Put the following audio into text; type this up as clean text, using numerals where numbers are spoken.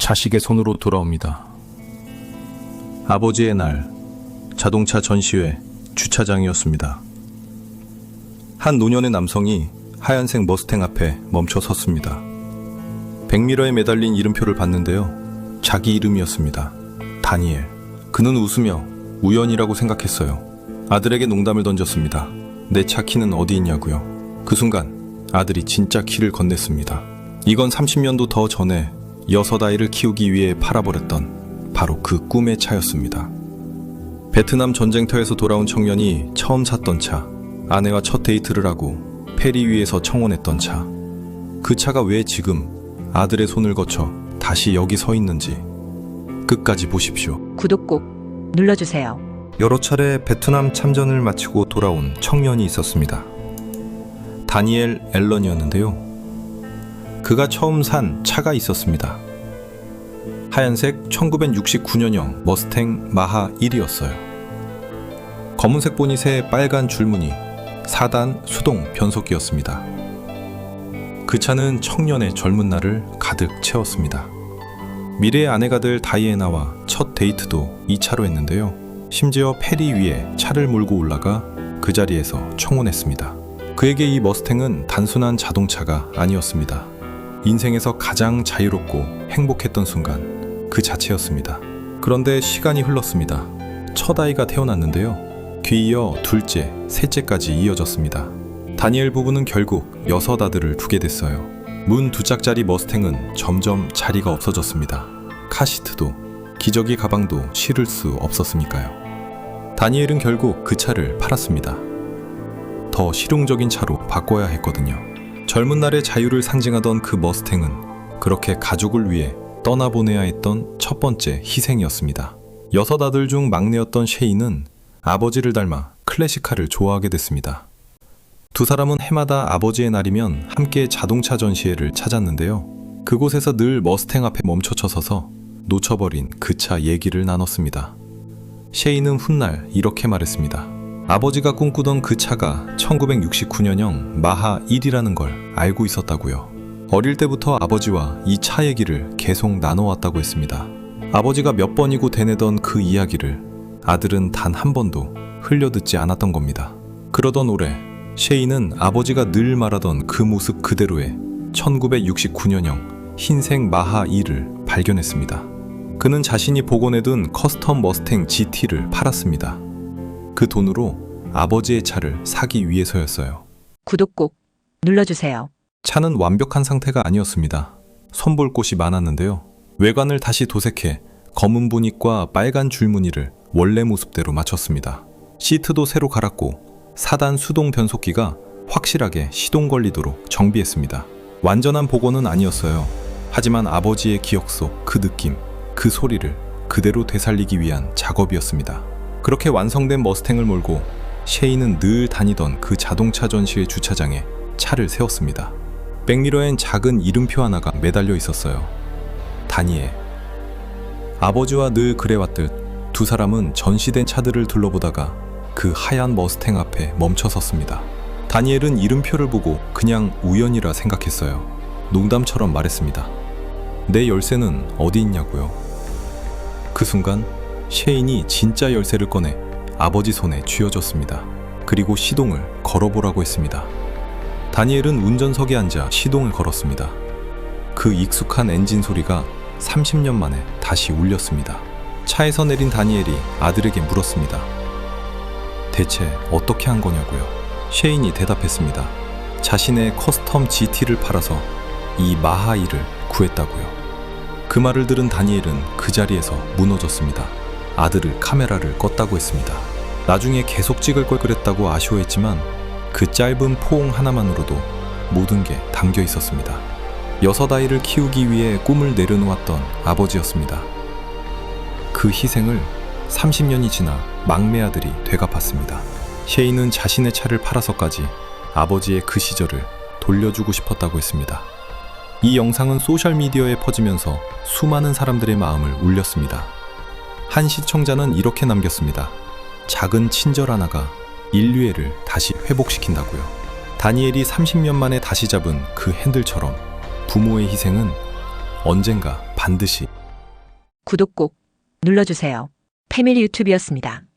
자식의 손으로 돌아옵니다. 아버지의 날, 자동차 전시회 주차장이었습니다. 한 노년의 남성이 하얀색 머스탱 앞에 멈춰 섰습니다. 백미러에 매달린 이름표를 봤는데요. 자기 이름이었습니다. 다니엘. 그는 웃으며 우연이라고 생각했어요. 아들에게 농담을 던졌습니다. 내 차 키는 어디 있냐고요. 그 순간 아들이 진짜 키를 건넸습니다. 이건 30년도 더 전에 6아이를 키우기 위해 팔아버렸던 바로 그 꿈의 차였습니다. 베트남 전쟁터에서 돌아온 청년이 처음 샀던 차, 아내와 첫 데이트를 하고 페리 위에서 청혼했던 차. 그 차가 왜 지금 아들의 손을 거쳐 다시 여기 서 있는지 끝까지 보십시오. 구독 꼭 눌러주세요. 여러 차례 베트남 참전을 마치고 돌아온 청년이 있었습니다. 다니엘 앨런이었는데요. 그가 처음 산 차가 있었습니다. 하얀색 1969년형 머스탱 마하 1이었어요. 검은색 보닛에 빨간 줄무늬, 4단 수동 변속기였습니다. 그 차는 청년의 젊은 날을 가득 채웠습니다. 미래의 아내가 될 다이애나와 첫 데이트도 이 차로 했는데요. 심지어 페리 위에 차를 몰고 올라가 그 자리에서 청혼했습니다. 그에게 이 머스탱은 단순한 자동차가 아니었습니다. 인생에서 가장 자유롭고 행복했던 순간 그 자체였습니다. 그런데 시간이 흘렀습니다. 첫 아이가 태어났는데요. 뒤이어 둘째, 셋째까지 이어졌습니다. 다니엘 부부는 결국 6아들을 두게 됐어요. 문 2짝짜리 머스탱은 점점 자리가 없어졌습니다. 카시트도 기저귀 가방도 실을 수 없었으니까요. 다니엘은 결국 그 차를 팔았습니다. 더 실용적인 차로 바꿔야 했거든요. 젊은 날의 자유를 상징하던 그 머스탱은 그렇게 가족을 위해 떠나보내야 했던 첫 번째 희생이었습니다. 6아들 중 막내였던 셰이는 아버지를 닮아 클래식카를 좋아하게 됐습니다. 두 사람은 해마다 아버지의 날이면 함께 자동차 전시회를 찾았는데요. 그곳에서 늘 머스탱 앞에 멈춰 서서 놓쳐버린 그 차 얘기를 나눴습니다. 셰이는 훗날 이렇게 말했습니다. 아버지가 꿈꾸던 그 차가 1969년형 마하 1이라는 걸 알고 있었다고요. 어릴 때부터 아버지와 이 차 얘기를 계속 나눠왔다고 했습니다. 아버지가 몇 번이고 되뇌던 그 이야기를 아들은 단 한 번도 흘려듣지 않았던 겁니다. 그러던 올해 셰이는 아버지가 늘 말하던 그 모습 그대로의 1969년형 흰색 마하 2를 발견했습니다. 그는 자신이 복원해둔 커스텀 머스탱 GT를 팔았습니다. 그 돈으로 아버지의 차를 사기 위해서였어요. 구독 꼭 눌러주세요. 차는 완벽한 상태가 아니었습니다. 손볼 곳이 많았는데요. 외관을 다시 도색해 검은 보닛과 빨간 줄무늬를 원래 모습대로 맞췄습니다. 시트도 새로 갈았고 4단 수동 변속기가 확실하게 시동 걸리도록 정비했습니다. 완전한 복원은 아니었어요. 하지만 아버지의 기억 속 그 느낌, 그 소리를 그대로 되살리기 위한 작업이었습니다. 그렇게 완성된 머스탱을 몰고 셰이는 늘 다니던 그 자동차 전시회 주차장에 차를 세웠습니다. 백미러엔 작은 이름표 하나가 매달려 있었어요. 다니엘. 아버지와 늘 그래왔듯 두 사람은 전시된 차들을 둘러보다가 그 하얀 머스탱 앞에 멈춰 섰습니다. 다니엘은 이름표를 보고 그냥 우연이라 생각했어요. 농담처럼 말했습니다. 내 열쇠는 어디 있냐고요. 그 순간 셰인이 진짜 열쇠를 꺼내 아버지 손에 쥐어줬습니다. 그리고 시동을 걸어보라고 했습니다. 다니엘은 운전석에 앉아 시동을 걸었습니다. 그 익숙한 엔진 소리가 30년 만에 다시 울렸습니다. 차에서 내린 다니엘이 아들에게 물었습니다. 대체 어떻게 한 거냐고요. 셰인이 대답했습니다. 자신의 커스텀 GT를 팔아서 이 마하 2를 구했다고요. 그 말을 들은 다니엘은 그 자리에서 무너졌습니다. 아들을 카메라를 껐다고 했습니다. 나중에 계속 찍을 걸 그랬다고 아쉬워했지만 그 짧은 포옹 하나만으로도 모든 게 담겨 있었습니다. 6아이를 키우기 위해 꿈을 내려놓았던 아버지였습니다. 그 희생을 30년이 지나 막내 아들이 되갚았습니다. 셰이는 자신의 차를 팔아서까지 아버지의 그 시절을 돌려주고 싶었다고 했습니다. 이 영상은 소셜미디어에 퍼지면서 수많은 사람들의 마음을 울렸습니다. 한 시청자는 이렇게 남겼습니다. 작은 친절 하나가 인류애를 다시 회복시킨다고요. 다니엘이 30년 만에 다시 잡은 그 핸들처럼 부모의 희생은 언젠가 반드시 구독 꼭 눌러주세요. 패밀리 유튜브였습니다.